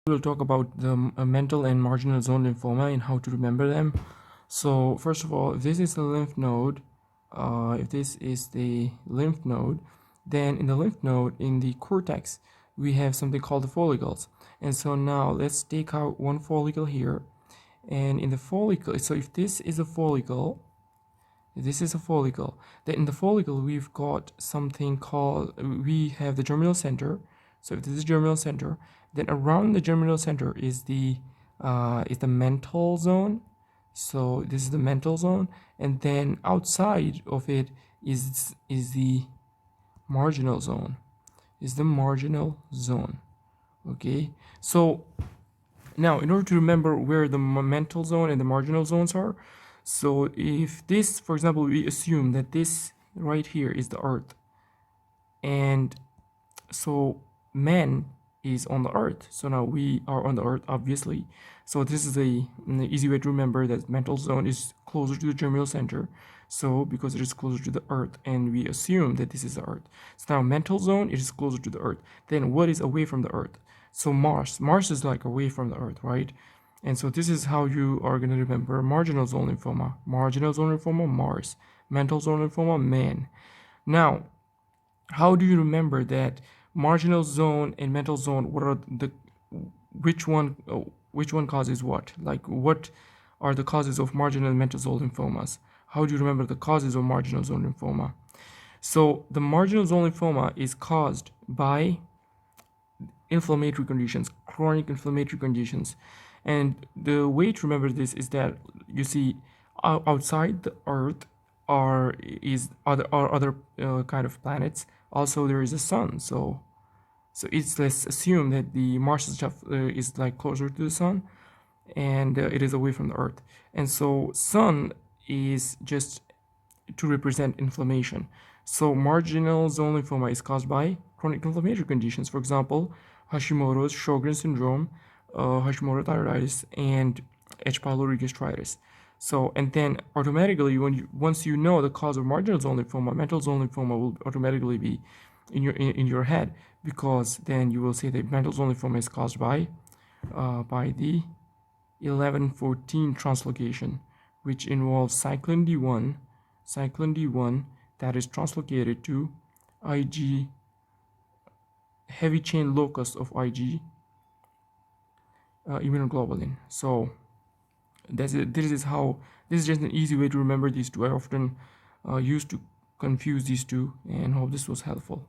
We'll talk about the mantle and marginal zone lymphoma and how to remember them. So first of all, if this is the lymph node, then in the lymph node, in the cortex, we have something called the follicles. And so now let's take out one follicle here. And in the follicle, so if this is a follicle, then in the follicle we've got something called, we have the germinal center. So if this is germinal center, then around the germinal center is the mantle zone. So this is the mantle zone, and then outside of it is the marginal zone. Okay, so now in order to remember where the mantle zone and the marginal zones are, so if this, for example, we assume that this right here is the earth, and so man is on the earth, so now we are on the earth, obviously. So this is an easy way to remember that mantle zone is closer to the germinal center, so because it is closer to the earth, and we assume that this is the earth. So now mantle zone, it is closer to the earth. Then what is away from the earth? So Mars is like away from the earth, right? And so this is how you are going to remember marginal zone lymphoma. Marginal zone lymphoma, Mars. Mantle zone lymphoma, man. Now, how do you remember that marginal zone and mantle zone? What are the which one causes what? Like, what are the causes of marginal and mantle zone lymphomas? How do you remember the causes of marginal zone lymphoma? So the marginal zone lymphoma is caused by inflammatory conditions, chronic inflammatory conditions. And the way to remember this is that, you see, outside the earth are other kind of planets. Also there is a sun, so let's assume that the Mars stuff is like closer to the sun, and it is away from the earth. And so sun is just to represent inflammation. So marginal zone lymphoma is caused by chronic inflammatory conditions, for example, Hashimoto's, Sjogren's syndrome, Hashimoto thyroiditis, and H. pylori gastritis. So, and then automatically, once you know the cause of marginal zone lymphoma, mantle zone lymphoma will automatically be in your head, because then you will say that mantle zone lymphoma is caused by the 11-14 translocation, which involves cyclin D1 that is translocated to Ig, heavy chain locus of Ig immunoglobulin. So this is just an easy way to remember these two. I often used to confuse these two, and hope this was helpful.